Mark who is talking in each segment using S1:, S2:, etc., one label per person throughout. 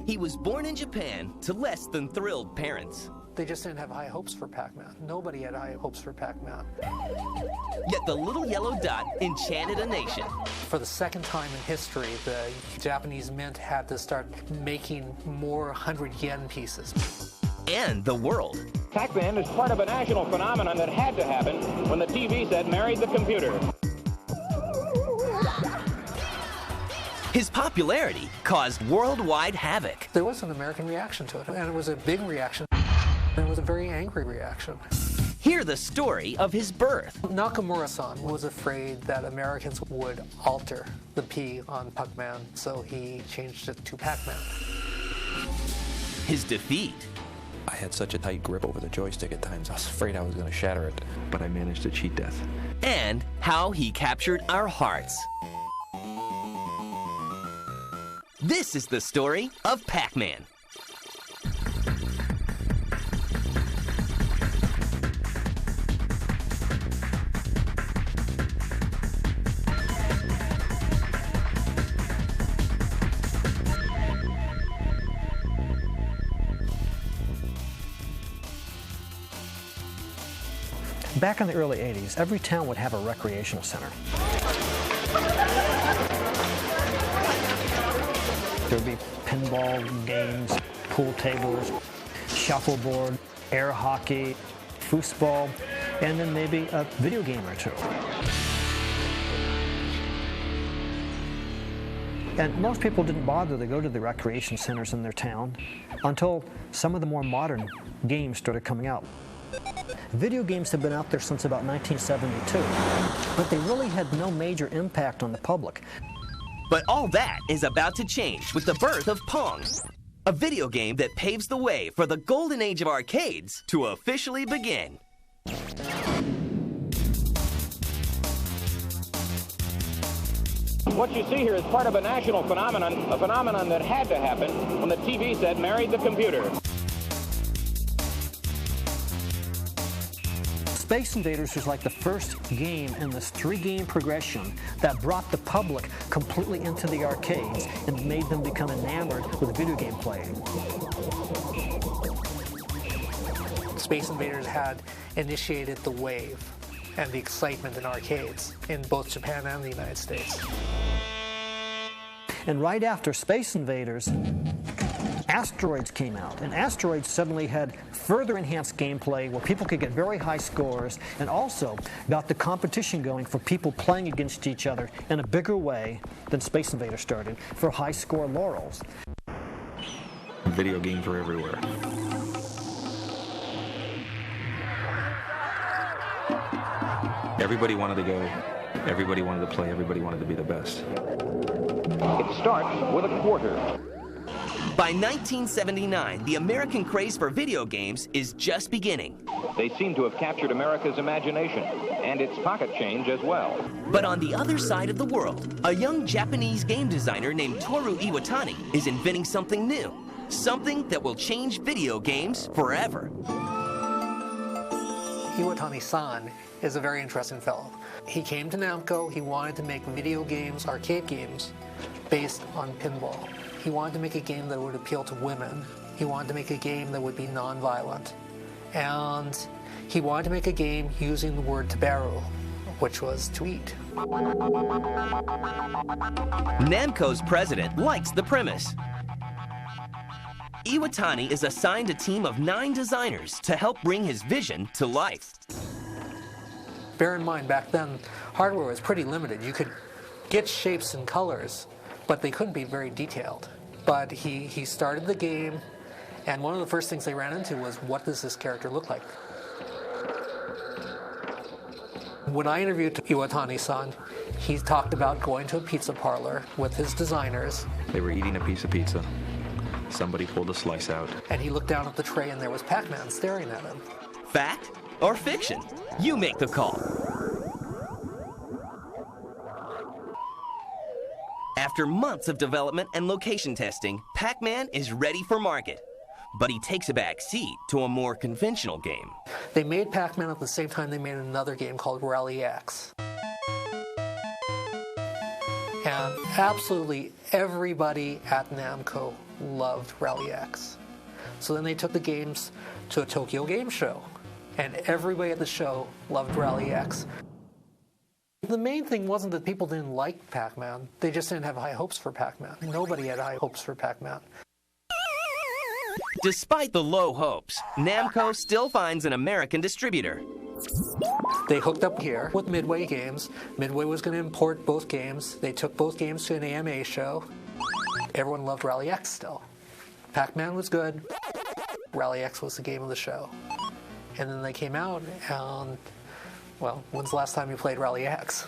S1: He was born in Japan to less than thrilled parents.
S2: They just didn't have high hopes for Pac-Man. Nobody had high hopes for Pac-Man.
S1: Yet the little yellow dot enchanted a nation.
S2: For the second time in history, the Japanese mint had to start making more 100-yen pieces.
S1: And the world.
S3: Pac-Man is part of a national phenomenon that had to happen when the TV set married the computer.
S1: His popularity caused worldwide havoc.
S2: There was an American reaction to it, and it was a big reaction, and it was a very angry reaction.
S1: Hear the story of his birth.
S2: Nakamura-san was afraid that Americans would alter the P on Pac-Man, so he changed it to Pac-Man.
S1: His defeat.
S4: I had such a tight grip over the joystick at times, I was afraid I was going to shatter it, but I managed to cheat death.
S1: And how he captured our hearts. This is the story of Pac-Man.
S5: Back in the early 80s, every town would have a recreational center. There'd be pinball games, pool tables, shuffleboard, air hockey, foosball, and then maybe a video game or two. And most people didn't bother to go to the recreation centers in their town until some of the more modern games started coming out. Video games have been out there since about 1972, but they really had no major impact on the public.
S1: But all that is about to change with the birth of Pong, a video game that paves the way for the golden age of arcades to officially begin.
S3: What you see here is part of a national phenomenon, a phenomenon that had to happen when the TV set married the computer.
S5: Space Invaders was like the first game in this three-game progression that brought the public completely into the arcades and made them become enamored with video game playing.
S2: Space Invaders had initiated the wave and the excitement in arcades in both Japan and the United States.
S5: And right after Space Invaders, Asteroids came out, and Asteroids suddenly had further enhanced gameplay where people could get very high scores and also got the competition going for people playing against each other in a bigger way than Space Invaders started for high score laurels.
S4: Video games were everywhere. Everybody wanted to go, everybody wanted to play, everybody wanted to be the best.
S3: It starts with a quarter.
S1: By 1979, the American craze for video games is just beginning.
S3: They seem to have captured America's imagination and its pocket change as well.
S1: But on the other side of the world, a young Japanese game designer named Toru Iwatani is inventing something new, something that will change video games forever.
S2: Iwatani-san is a very interesting fellow. He came to Namco, he wanted to make video games, arcade games, based on pinball. He wanted to make a game that would appeal to women. He wanted to make a game that would be non-violent. And he wanted to make a game using the word tabaru, which was to eat.
S1: Namco's president likes the premise. Iwatani is assigned a team of 9 designers to help bring his vision to life.
S2: Bear in mind, back then, hardware was pretty limited. You could get shapes and colors, but they couldn't be very detailed. But he started the game, and one of the first things they ran into was, what does this character look like? When I interviewed Iwatani-san, he talked about going to a pizza parlor with his designers.
S4: They were eating a piece of pizza. Somebody pulled a slice out.
S2: And he looked down at the tray and there was Pac-Man staring at him.
S1: Fact or fiction? You make the call. After months of development and location testing, Pac-Man is ready for market. But he takes a back seat to a more conventional game.
S2: They made Pac-Man at the same time they made another game called Rally X. And absolutely everybody at Namco loved Rally X. So then they took the games to a Tokyo Game Show, and everybody at the show loved Rally X. The main thing wasn't that people didn't like Pac-Man, they just didn't have high hopes for Pac-Man. Nobody had high hopes for Pac-Man.
S1: Despite the low hopes, Namco still finds an American distributor.
S2: They hooked up here with Midway Games. Midway was going to import both games. They took both games to an AMA show. Everyone loved Rally X still. Pac-Man was good. Rally X was the game of the show. And then they came out and, well, when's the last time you played Rally X?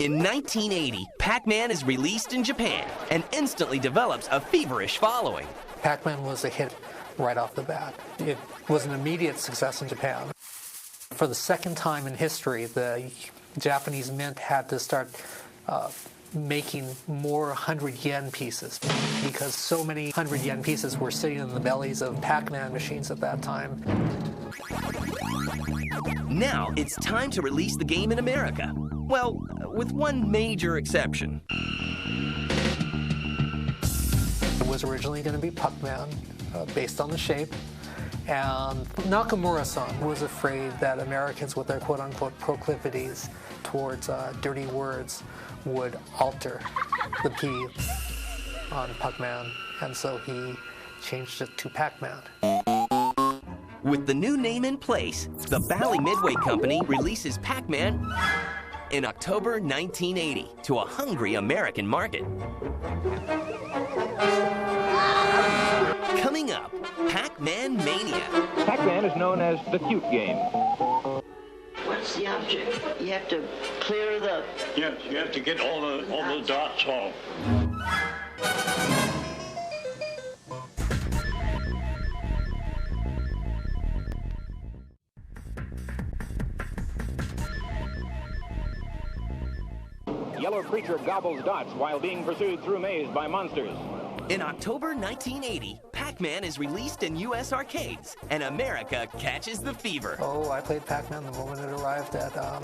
S1: In 1980, Pac-Man is released in Japan and instantly develops a feverish following.
S2: Pac-Man was a hit right off the bat. It was an immediate success in Japan. For the second time in history, the Japanese mint had to start making more 100 yen pieces because so many 100 yen pieces were sitting in the bellies of Pac-Man machines at that time.
S1: Now it's time to release the game in America. Well, with one major exception.
S2: It was originally going to be Puckman, based on the shape, and Nakamura-san was afraid that Americans, with their quote-unquote proclivities towards dirty words, would alter the P on Puckman, and so he changed it to Pac-Man.
S1: With the new name in place, the Bally Midway Company releases Pac-Man in October 1980 to a hungry American market. Coming up, Pac-Man Mania.
S3: Pac-Man is known as the cute game.
S6: What's the object? You have to clear the...
S7: Yes, you have to get all the dots off.
S3: Yellow creature gobbles dots while being pursued through maze by monsters.
S1: In October 1980, Pac-Man is released in U.S. arcades, and America catches the fever.
S2: Oh, I played Pac-Man the moment it arrived at a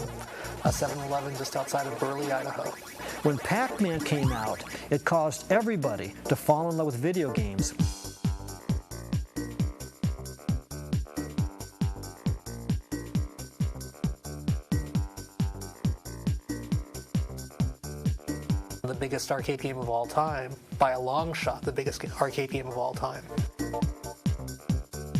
S2: 7-Eleven just outside of Burley, Idaho.
S5: When Pac-Man came out, it caused everybody to fall in love with video games.
S2: The biggest arcade game of all time, by a long shot, the biggest arcade game of all time.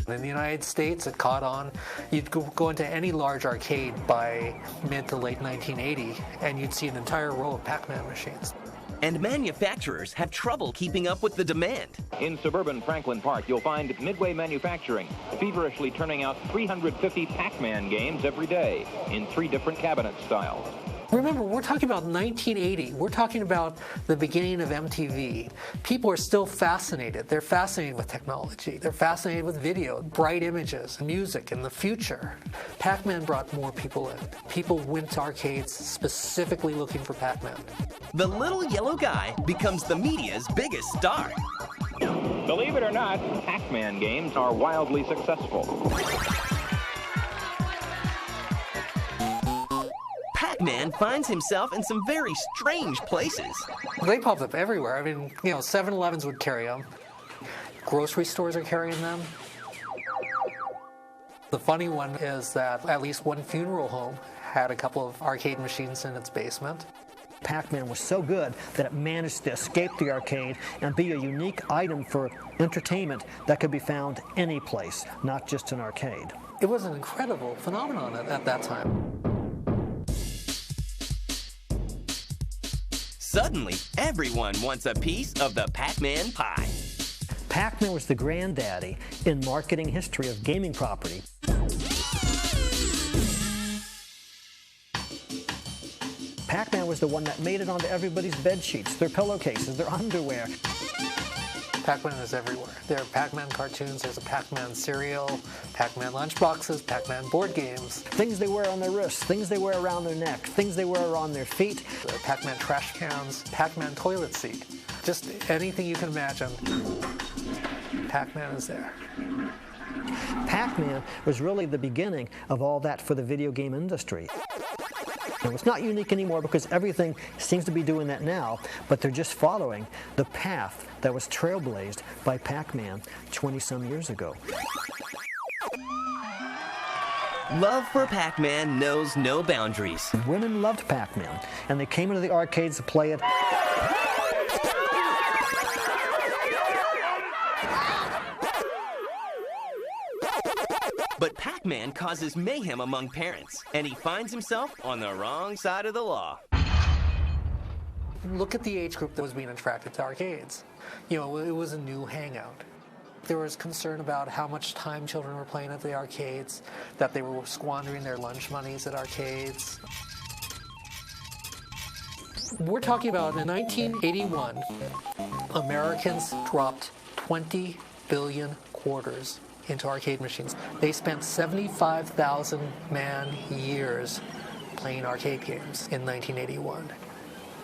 S2: In the United States, it caught on. You'd go into any large arcade by mid to late 1980, and you'd see an entire row of Pac-Man machines.
S1: And manufacturers have trouble keeping up with the demand.
S3: In suburban Franklin Park, you'll find Midway Manufacturing feverishly turning out 350 Pac-Man games every day in 3 different cabinet styles.
S2: Remember, we're talking about 1980. We're talking about the beginning of MTV. People are still fascinated. They're fascinated with technology. They're fascinated with video, bright images, music, and the future. Pac-Man brought more people in. People went to arcades specifically looking for Pac-Man.
S1: The little yellow guy becomes the media's biggest star.
S3: Believe it or not, Pac-Man games are wildly successful.
S1: Pac-Man finds himself in some very strange places.
S2: They popped up everywhere. I mean, 7-Elevens would carry them. Grocery stores are carrying them. The funny one is that at least one funeral home had a couple of arcade machines in its basement.
S5: Pac-Man was so good that it managed to escape the arcade and be a unique item for entertainment that could be found any place, not just an arcade.
S2: It was an incredible phenomenon at that time.
S1: Suddenly, everyone wants a piece of the Pac-Man pie.
S5: Pac-Man was the granddaddy in marketing history of gaming property. Pac-Man was the one that made it onto everybody's bed sheets, their pillowcases, their underwear.
S2: Pac-Man is everywhere. There are Pac-Man cartoons, there's a Pac-Man cereal, Pac-Man lunchboxes, Pac-Man board games.
S5: Things they wear on their wrists, things they wear around their neck, things they wear on their feet.
S2: Pac-Man trash cans, Pac-Man toilet seat. Just anything you can imagine, Pac-Man is there.
S5: Pac-Man was really the beginning of all that for the video game industry. It's not unique anymore because everything seems to be doing that now, but they're just following the path that was trailblazed by Pac-Man 20-some years ago.
S1: Love for Pac-Man knows no boundaries.
S5: Women loved Pac-Man, and they came into the arcades to play it.
S1: But Pac-Man causes mayhem among parents, and he finds himself on the wrong side of the law.
S2: Look at the age group that was being attracted to arcades. You know, it was a new hangout. There was concern about how much time children were playing at the arcades, that they were squandering their lunch monies at arcades. We're talking about in 1981, Americans dropped 20 billion quarters into arcade machines. They spent 75,000 man-years playing arcade games in 1981.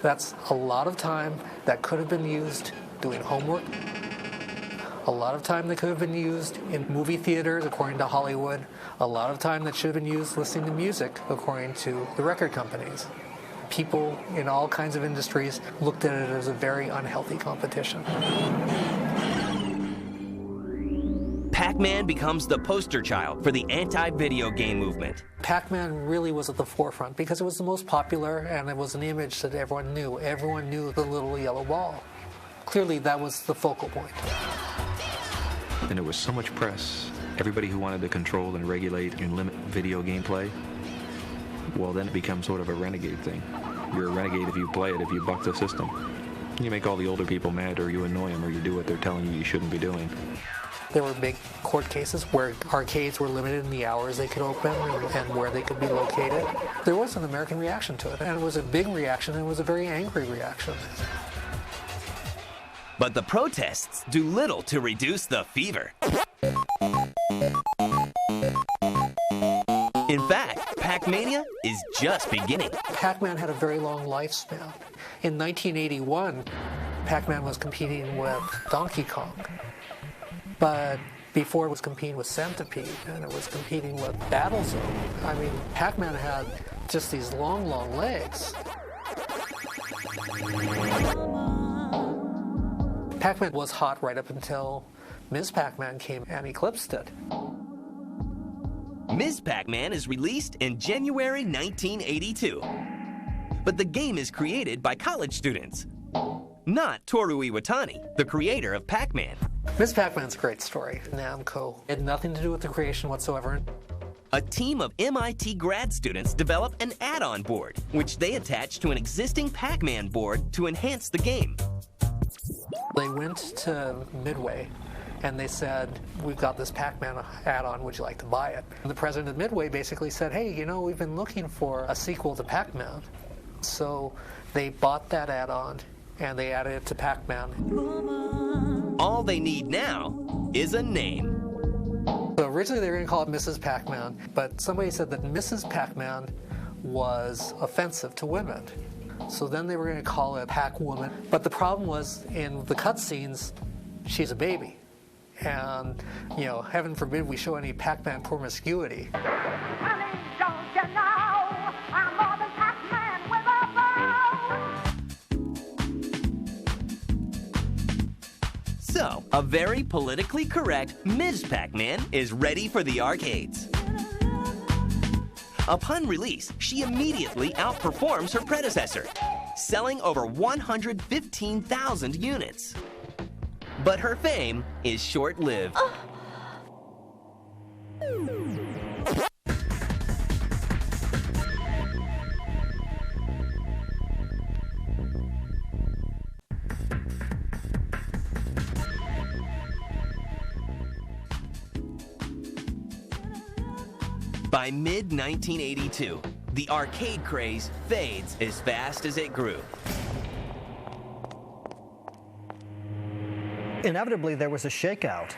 S2: That's a lot of time that could have been used doing homework. A lot of time that could have been used in movie theaters, according to Hollywood. A lot of time that should have been used listening to music, according to the record companies. People in all kinds of industries looked at it as a very unhealthy competition.
S1: Pac-Man becomes the poster child for the anti-video game movement.
S2: Pac-Man really was at the forefront because it was the most popular and it was an image that everyone knew. Everyone knew the little yellow ball. Clearly, that was the focal point.
S4: And there was so much press. Everybody who wanted to control and regulate and limit video game play, well, then it becomes sort of a renegade thing. You're a renegade if you play it, if you buck the system. You make all the older people mad, or you annoy them, or you do what they're telling you shouldn't be doing.
S2: There were big court cases where arcades were limited in the hours they could open and where they could be located. There was an American reaction to it, and it was a big reaction, and it was a very angry reaction.
S1: But the protests do little to reduce the fever. In fact, Pac-Mania is just beginning.
S2: Pac-Man had a very long lifespan. In 1981, Pac-Man was competing with Donkey Kong. But before it was competing with Centipede, and it was competing with Battlezone. I mean, Pac-Man had just these long, long legs. Pac-Man was hot right up until Ms. Pac-Man came and eclipsed it.
S1: Ms. Pac-Man is released in January 1982. But the game is created by college students, not Toru Iwatani, the creator of Pac-Man.
S2: Ms. Pac-Man's a great story. Namco had nothing to do with the creation whatsoever.
S1: A team of MIT grad students developed an add-on board, which they attached to an existing Pac-Man board to enhance the game.
S2: They went to Midway and they said, we've got this Pac-Man add-on, would you like to buy it? And the president of Midway basically said, hey, you know, we've been looking for a sequel to Pac-Man. So they bought that add-on and they added it to Pac-Man.
S1: All they need now is a name.
S2: So originally they were going to call it Mrs. Pac-Man, but somebody said that Mrs. Pac-Man was offensive to women. So then they were going to call it Pac-Woman. But the problem was, in the cutscenes, she's a baby. And, you know, heaven forbid we show any Pac-Man promiscuity.
S8: Honey, don't you know I'm more than Pac-Man with a bow?
S1: So, a very politically correct Ms. Pac-Man is ready for the arcades. Upon release, she immediately outperforms her predecessor, selling over 115,000 units. But her fame is short-lived. By mid-1982, the arcade craze fades as fast as it grew.
S5: Inevitably, there was a shakeout,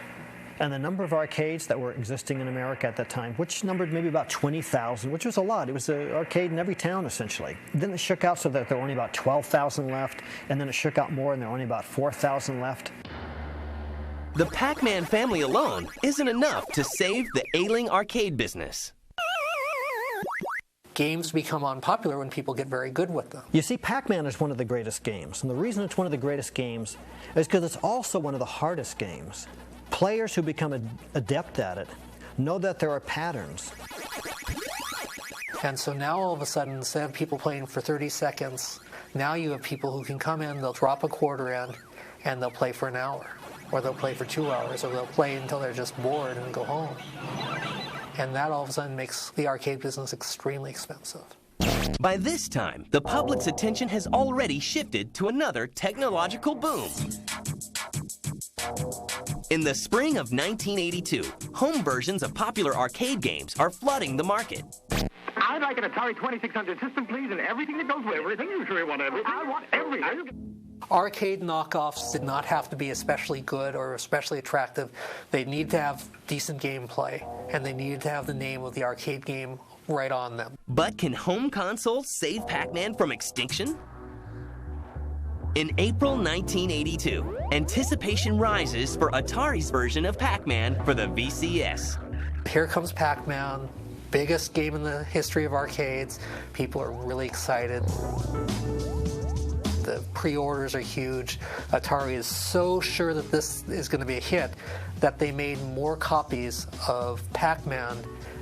S5: and the number of arcades that were existing in America at that time, which numbered maybe about 20,000, which was a lot. It was an arcade in every town, essentially. Then it shook out so that there were only about 12,000 left, and then it shook out more, and there were only about 4,000 left.
S1: the Pac-Man family alone isn't enough to save the ailing arcade business.
S2: Games become unpopular when people get very good with them.
S5: You see, Pac-Man is one of the greatest games, and the reason it's one of the greatest games is because it's also one of the hardest games. Players who become adept at it know that there are patterns.
S2: And so now all of a sudden, instead of people playing for 30 seconds, now you have people who can come in, they'll drop a quarter in, and they'll play for an hour, or they'll play for 2 hours, or they'll play until they're just bored and go home. And that all of a sudden makes the arcade business extremely expensive.
S1: By this time, the public's attention has already shifted to another technological boom. In the spring of 1982, home versions of popular arcade games are flooding the market.
S9: I'd like an Atari 2600 system, please, and everything that goes with it. Everything? You sure you want everything? I want everything.
S2: Arcade knockoffs did not have to be especially good or especially attractive. They need to have decent gameplay, and they needed to have the name of the arcade game right on them.
S1: But can home consoles save Pac-Man from extinction? In April 1982, anticipation rises for Atari's version of Pac-Man for the VCS.
S2: Here comes Pac-Man, biggest game in the history of arcades. People are really excited. The pre-orders are huge. Atari is so sure that this is going to be a hit that they made more copies of Pac-Man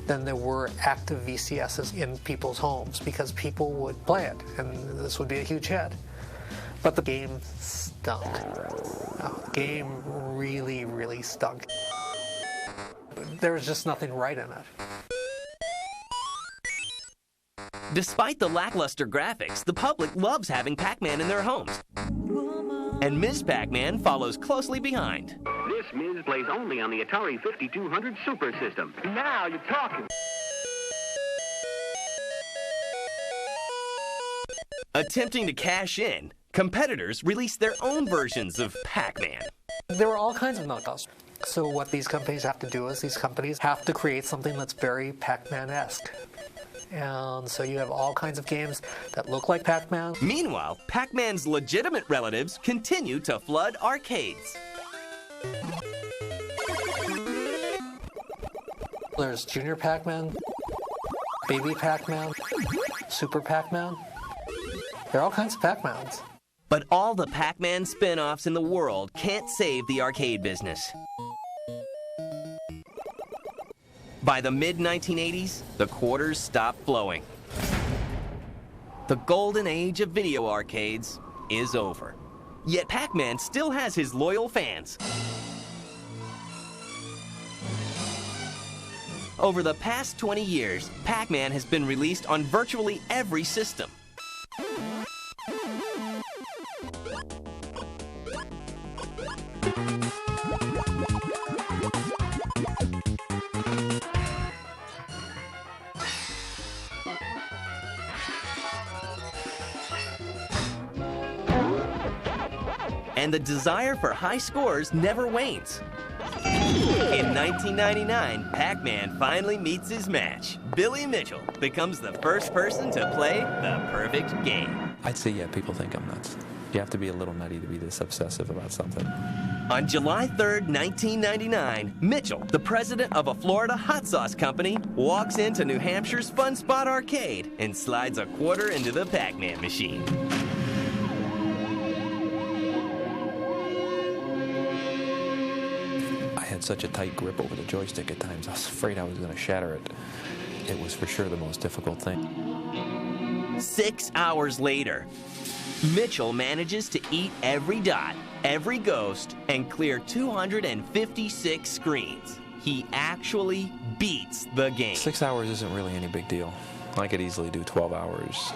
S2: than there were active VCSs in people's homes because people would play it, and this would be a huge hit. But the game stunk. The game really, really stunk. There was just nothing right in it.
S1: Despite the lackluster graphics, the public loves having Pac-Man in their homes. And Ms. Pac-Man follows closely behind.
S9: This Ms. plays only on the Atari 5200 Super System. Now you're talking.
S1: Attempting to cash in, competitors release their own versions of Pac-Man.
S2: There were all kinds of knockoffs. So what these companies have to do is these companies have to create something that's very Pac-Man-esque. And so you have all kinds of games that look like Pac-Man.
S1: Meanwhile, Pac-Man's legitimate relatives continue to flood arcades.
S2: There's Junior Pac-Man, Baby Pac-Man, Super Pac-Man. There are all kinds of Pac-Mans.
S1: But all the Pac-Man spin-offs in the world can't save the arcade business. By the mid-1980s, the quarters stopped flowing. The golden age of video arcades is over. Yet Pac-Man still has his loyal fans. Over the past 20 years, Pac-Man has been released on virtually every system. And the desire for high scores never wanes. In 1999, Pac-Man finally meets his match. Billy Mitchell becomes the first person to play the perfect game.
S4: I'd say, yeah, people think I'm nuts. You have to be a little nutty to be this obsessive about something.
S1: On July 3rd, 1999, Mitchell, the president of a Florida hot sauce company, walks into New Hampshire's Fun Spot Arcade and slides a quarter into the Pac-Man machine.
S4: I had such a tight grip over the joystick at times, I was afraid I was going to shatter it. It was for sure the most difficult thing.
S1: 6 hours later, Mitchell manages to eat every dot, every ghost, and clear 256 screens. He actually beats the game.
S4: 6 hours isn't really any big deal. I could easily do 12 hours.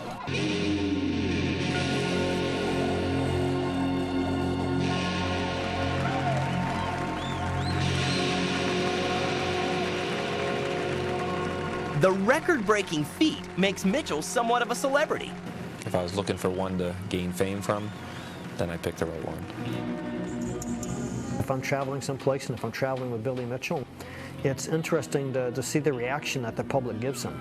S1: The record-breaking feat makes Mitchell somewhat of a celebrity.
S4: If I was looking for one to gain fame from, then I picked the right one.
S5: if I'm traveling someplace and if I'm traveling with Billy Mitchell, it's interesting to see the reaction that the public gives him.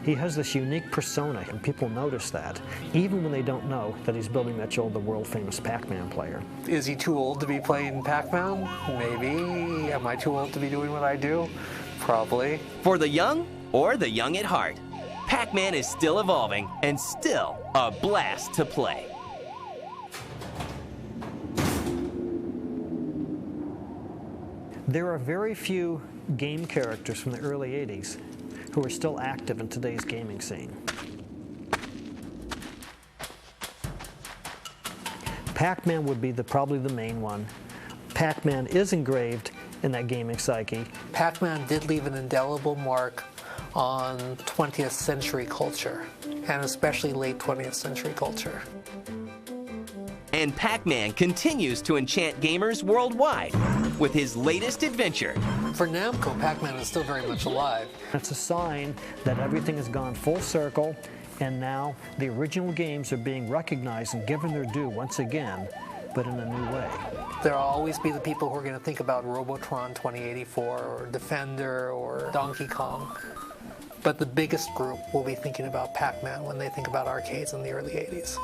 S5: He has this unique persona, and people notice that, even when they don't know that he's Billy Mitchell, the world-famous Pac-Man player.
S2: Is he too old to be playing Pac-Man? Maybe. Am I too old to be doing what I do? Probably.
S1: For the young or the young at heart, Pac-Man is still evolving and still a blast to play.
S5: There are very few game characters from the early 80s who are still active in today's gaming scene. Pac-Man would be probably the main one. Pac-Man is engraved in that gaming psyche.
S2: Pac-Man did leave an indelible mark on 20th century culture, and especially late 20th century culture.
S1: And Pac-Man continues to enchant gamers worldwide with his latest adventure.
S2: For Namco, Pac-Man is still very much alive.
S5: It's a sign that everything has gone full circle, and now the original games are being recognized and given their due once again, but in a new way.
S2: There will always be the people who are going to think about Robotron 2084 or Defender or Donkey Kong. But the biggest group will be thinking about Pac-Man when they think about arcades in the early 80s.